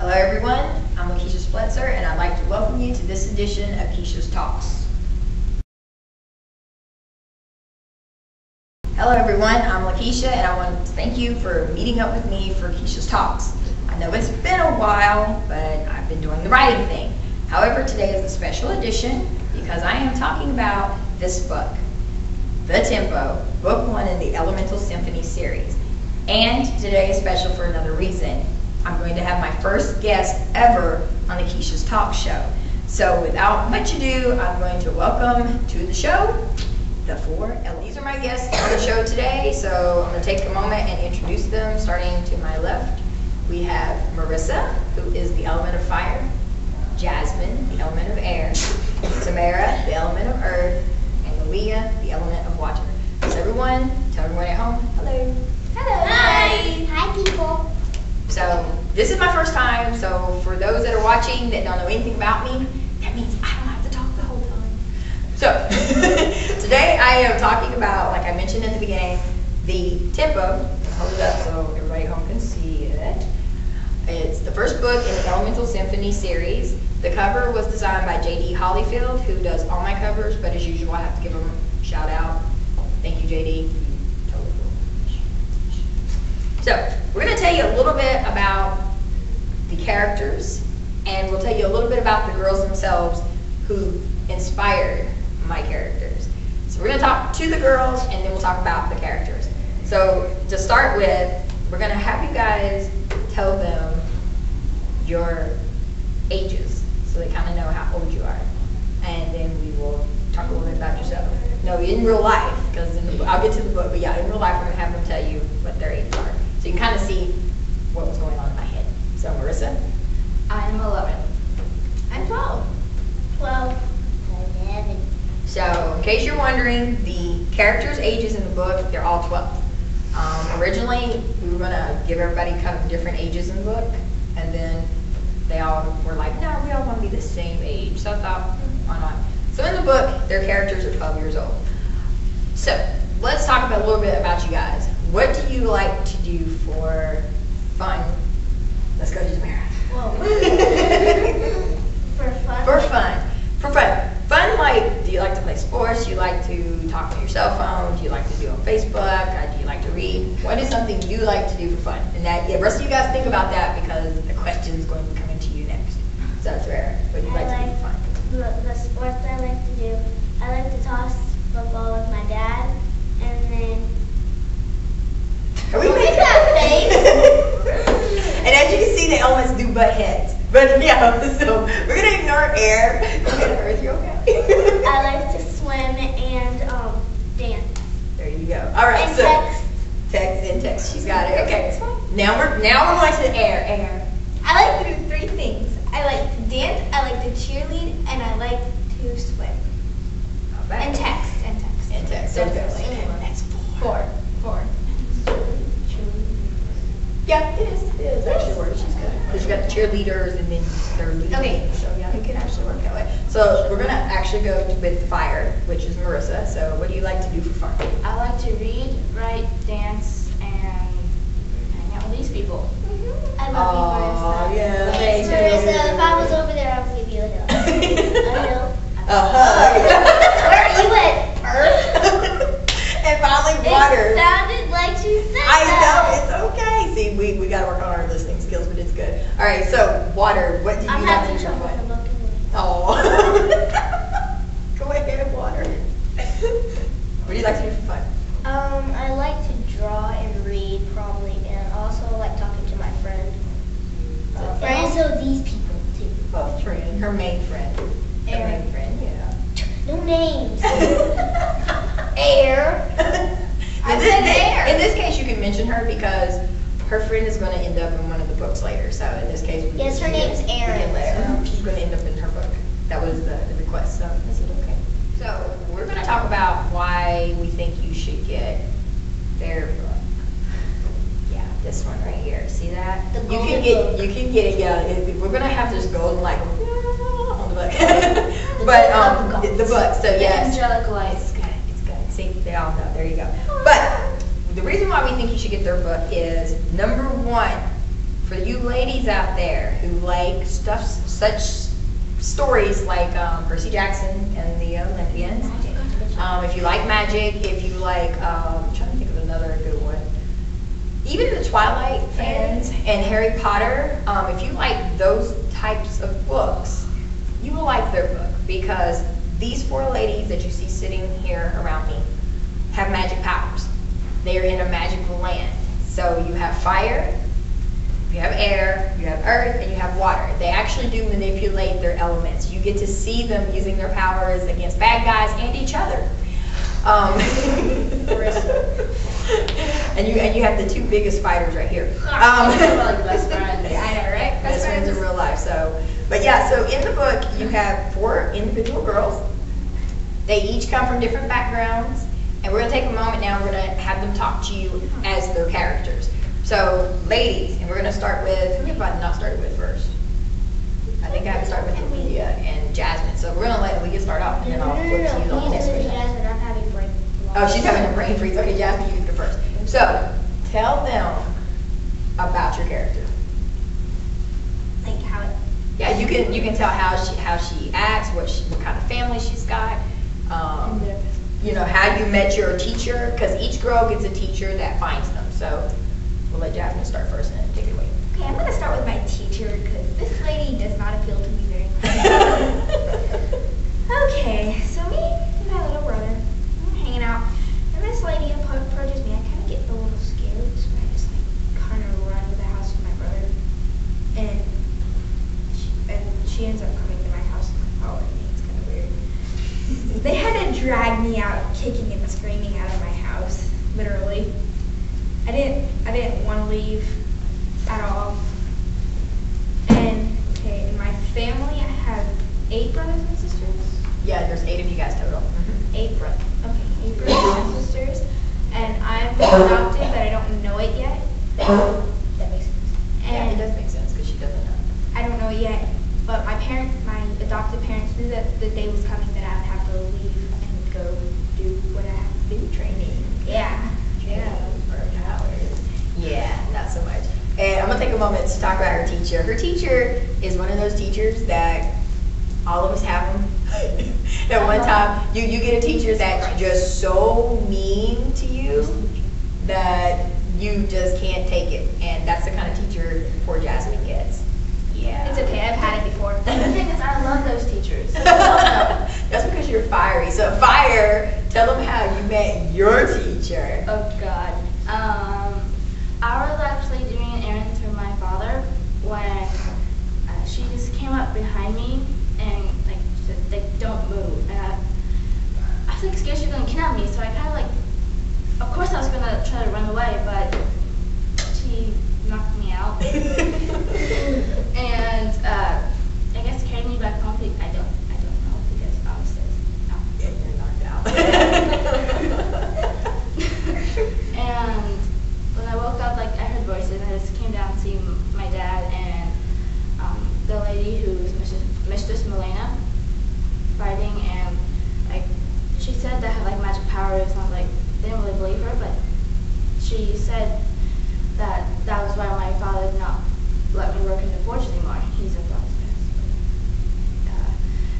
Hello everyone, I'm Kishaz Talks and I'd like to welcome you to this edition of Kishaz Talks. Hello everyone, I'm Lakeisha and I want to thank you for meeting up with me for Kishaz Talks. I know it's been a while, but I've been doing the writing thing. However, today is a special edition because I am talking about this book, The Tempo, Book 1 in the Elemental Symphony series. And today is special for another reason. I'm going to have my first guest ever on the Kishaz Talks show. So without much ado, I'm going to welcome to the show the four elements. These are my guests on the show today, so I'm going to take a moment and introduce them. Starting to my left, we have Marissa, who is the element of fire, Jasmine, the element of air, Tamara, the element of earth, and Leah, the element of water. So everyone, tell everyone at home, hello. Hello. Hi. Hi, people. So this is my first time, so for those that are watching that don't know anything about me, that means I don't have to talk the whole time. So today I am talking about, like I mentioned in the beginning, the tempo. Hold it up so everybody at home can see it. It's the first book in the Elemental Symphony series. The cover was designed by J.D. Hollyfield, who does all my covers, but as usual I have to give him a shout out. Thank you, J.D. So, we're going to tell you a little bit about the characters, and we'll tell you a little bit about the girls themselves who inspired my characters. So we're going to talk to the girls, and then we'll talk about the characters. So, to start with, we're going to have you guys tell them your ages, so they kind of know how old you are. And then we will talk a little bit about yourself. No, in real life, because I'll get to the book, but yeah, in real life, we're going to have them tell you what their ages are. So you can kind of see what was going on in my head. So Marissa? I'm 11. I'm 12. 12. 11. So in case you're wondering, the characters' ages in the book, they're all 12. Originally, we were going to give everybody kind of different ages in the book, and then they all were like, no, we all want to be the same age. So I thought, why not? So in the book, their characters are 12 years old. So let's talk about a little bit about you guys. What do you like to do for fun? Let's go to Tamara. For fun? For fun. For fun. Fun, like, do you like to play sports? Do you like to talk on your cell phone? Do you like to do on Facebook? Do you like to read? What is something you like to do for fun? And that, yeah, the rest of you guys think about that because the question is going to be coming to you next. So that's rare. What do you like to do for fun? The sports I like to do, I like to toss football with my dad, and then Are we making that face? And as you can see, the elements do butt heads. But yeah, so we're gonna ignore air. Okay, Earth, you okay? I like to swim and dance. There you go. All right. And so text. text. She's got it. Okay. Now we're going to air. Air. I like to do 3 things. I like to dance, I like to cheerlead, and I like to swim. Not bad. And text. And text. Okay. That's 4. 4. Yeah, it is. It is actually work. She's good. Because you got the cheerleaders and then they're leading. Okay. So yeah, it can actually work that way. So we're gonna actually go with fire, which is Marissa. So what do you like to do for fun? I like to read, write, dance, and hang out with these people. I love you, Marissa. Yeah. Thanks, Marissa. If I was over there, I would give you a hill. A hug. Where are you at, Earth? And finally, water. It sounded like she said I that. know, it's okay. See, we got to work on our listening skills, but it's good. All right, so water. What do you I'm like having to do for trouble fun? looking at me. Oh. Go ahead, water. What do you like to do for fun? I like to draw and read, probably, and also like talking to my friend. And also these people, too. Oh, friend. Her main friend. Her main friend, yeah. No names. Air. I said air. In this case, you can mention her because her friend is going to end up in one of the books later. So in this case, Yes, her name's Erin. She's going to end up in her book. That was the request. So is it okay? So we're going to talk about why we think you should get their book. Yeah, this one right here. See that? The You can golden get book. you can get it. Yeah, we're going to have this golden like on the book. But the book. So yes. Angelic light. It's good. It's good. See, they all know. There you go. But the reason why we think you should get their book is, number one, For you ladies out there who like such stories like Percy Jackson and the Olympians, if you like magic, if you like, I'm trying to think of another good one, even the Twilight fans and Harry Potter, if you like those types of books, you will like their book, because these 4 ladies that you see sitting here around me have magic powers. They are in a magical land. So you have fire, you have air, you have earth, and you have water. They actually do manipulate their elements. You get to see them using their powers against bad guys and each other. And you have the 2 biggest fighters right here. Like best friends. Yeah, I know, right? Best friends in real life. But yeah, so in the book you have 4 individual girls. They each come from different backgrounds, and we're gonna take a moment now. We're gonna have them talk to you as their characters. So, ladies, and we're gonna start with, who have I not started with first? I think I have to start with Leah and Jasmine. So we're gonna let Leah start off, and then I'll flip to you on the next question. Jasmine, I'm having brain loss. Oh, she's having a brain freeze. Okay, Jasmine, you can go first. So, tell them about your character. Like how it... Yeah, you can tell how she acts, what kind of family she's got. You know, how you met your teacher, because each girl gets a teacher that finds them. So we'll let Jasmine start first and then take it away. Okay, I'm going to start with my teacher, because this lady does not appeal to me very much. Okay, so me and my little brother, we're hanging out, and this lady approaches me. I kind of get a little scared, so I just like kind of run to the house with my brother, and she ends up coming to my house and following me. It's kind of weird. They had to drag me out, kicking and screaming out of my house, literally. I didn't want to leave at all. And okay, in my family I have 8 brothers and sisters. Yeah, there's 8 of you guys total. 8 brothers. Okay, 8 brothers and sisters. And I'm adopted, but I don't know it yet. That makes sense. Yeah, it And does make sense because she doesn't know. I don't know it yet. But my adopted parents knew that the day was coming that I would have to leave and go do what I have to do, training. Yeah. Yeah, not so much. And I'm gonna take a moment to talk about her teacher. Her teacher is one of those teachers that all of us have them. At one time, you get a teacher that's just so mean to you that you just can't take it. And that's the kind of teacher poor Jasmine gets. Yeah. It's okay, I've had it before. The thing is, I love those teachers. That's because you're fiery. So Fire, tell them how you met your teacher. Oh God. I was actually doing an errand for my father when she just came up behind me and like said, like, don't move. And I was like scared she was gonna kidnap me, so I kind of like, of course I was gonna try to run away, but she knocked me out. And I guess carried me back home. I don't know, because obviously Yeah, you're knocked out. And when I woke up, like I heard voices, and I just came down to see my dad and the lady who's Mistress Milena fighting, and like she said that had like magic powers, and I was like, didn't really believe her, but she said that was why my father did not let me work in the forge anymore. He's a blacksmith.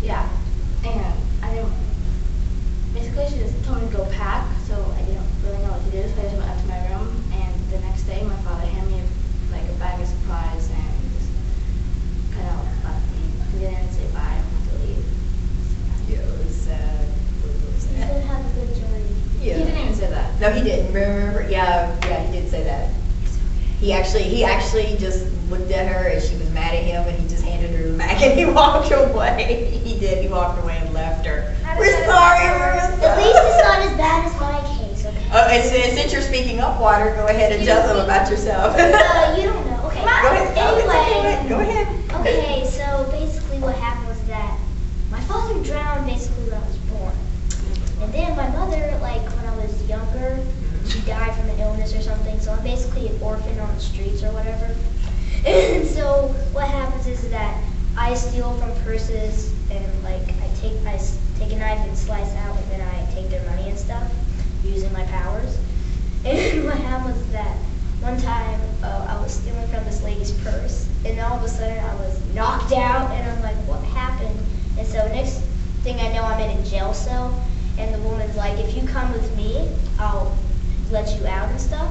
Yeah, and I didn't. Basically, she just told me to go pack, so I didn't really know what to do. So I just went up to my room, and the next day, my father handed me like a bag of supplies and just kind of left me. He didn't say bye. I wanted to leave. Yeah, it was sad. You said have a good journey. Yeah. He didn't even say that. No, he didn't. Remember? Yeah, he did say that. He actually just looked at her and she was mad at him, and he just handed her the bag and he walked away. He did. He walked away and left her. We're sorry, Marissa. At least it's not as bad as my case, okay? Oh, and since you're speaking up, Water, go ahead and tell them about yourself. You don't know. Okay. Go ahead. Anyway. Go ahead. Okay, so basically what happened was that my father drowned basically when I was born. And then my mother, like when I was younger, she died from an illness or something, so I'm basically an orphan on the streets or whatever. And so what happens is that I steal from purses, and like I take a knife and slice out, and then I take their money and stuff using my powers. And what happens is that one time I was stealing from this lady's purse, and all of a sudden I was knocked out, and I'm like, what happened? And so next thing I know, I'm in a jail cell, and the woman's like, if you come with me, I'll let you out and stuff.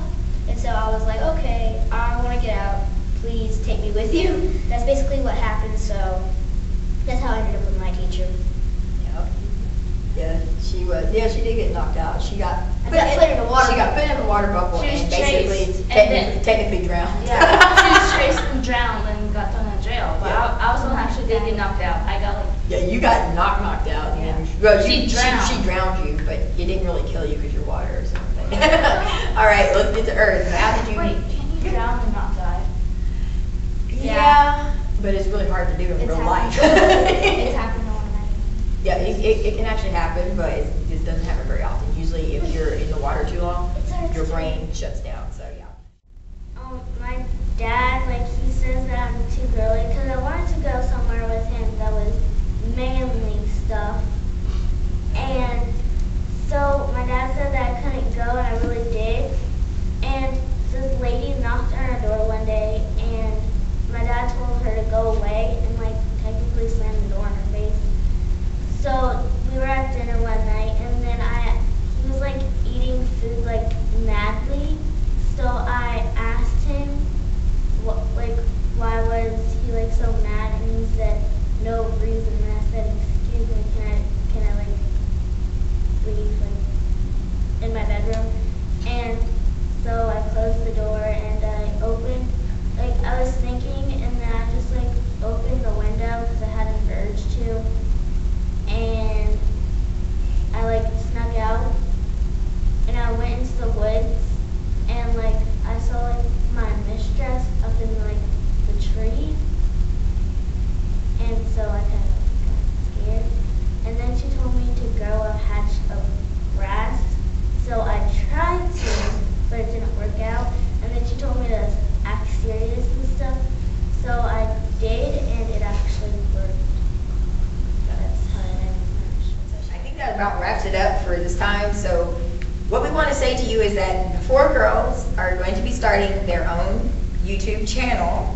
And so I was like, okay, I want to get out. Please take me with you. That's basically what happened. So that's how I ended up with my teacher. Yeah, she was. Yeah, she did get knocked out. She got put in the water. She got put in the water bubble She was and basically chased, and technically drowned. Yeah, she was chased and drowned and got thrown in jail. But Yeah. I was the one who actually did get knocked out. I got like. Yeah, you got knocked out. Yeah. Well, She drowned. She drowned you, but it didn't really kill you because you're water or something. All right, let's get to Earth. How did you? Wait, can't you drown and not die? Yeah, but it's really hard to do in It's real life. It's happened on my. Yeah, it can actually happen, but it doesn't happen very often. Usually, if you're in the water too long, your brain shuts down. So yeah. My dad, like, he says that I'm too girly because I wanted to go somewhere with him that was manly stuff. And so my dad said that I couldn't go, and I really did. And this lady knocked on our door one day, and my dad told her to go away and, like, technically slammed the door in her face. So we were at dinner one night, and then he was, like, eating food, like, madly. So I asked him, why was he, like, so mad? And he said, no reason. And I said, excuse me, can I, like, leave, like, in my bedroom? And so I closed the door, and I opened, like, I was thinking, and then I just, like, opened the window because I had an urge to. And I, like, snuck out, and I went into the woods, and, like, I saw, like, my mistress up in, like, the tree, and so I kind of got scared. And then she told me to grow a hatch of grass, so I tried to, but it didn't work out. And then she told me to act serious and stuff, so I did, and it actually worked. That's how I ended. I think that about wraps it up for this time. So what we want to say to you is that the four girls are going to be starting their own YouTube channel,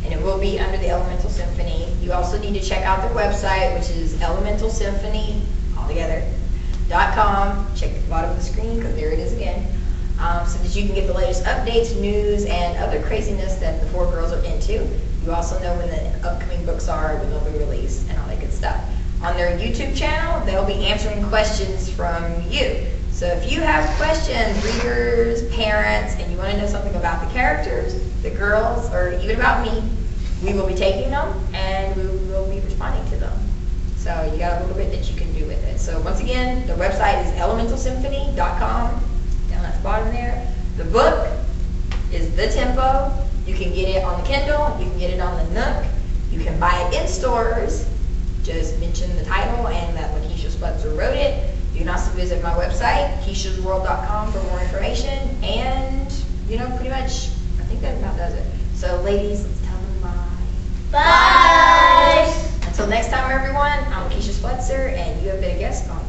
and it will be under the Elemental Symphony. You also need to check out their website, which is elementalsymphony.com. Check the bottom of the screen, because there it is again, so that you can get the latest updates, news, and other craziness that the four girls are into. You also know when the upcoming books are, when they'll be released, and all that good stuff. On their YouTube channel, they'll be answering questions from you. So if you have questions, readers, parents, and you want to know something about the characters, the girls, or even about me, we will be taking them and we will be responding to them. So you got a little bit that you can do with it. So once again, the website is elementalsymphony.com, down at the bottom there. The book is The Tempo. You can get it on the Kindle, you can get it on the Nook, you can buy it in stores. Just mention the title and that Lakeisha Sputzer wrote it. You can also visit my website, kishasworld.com, for more information. And, you know, pretty much, I think that about does it. So, ladies, let's tell them bye. Bye! Until next time, everyone, I'm Keisha Sputzer, and you have been a guest on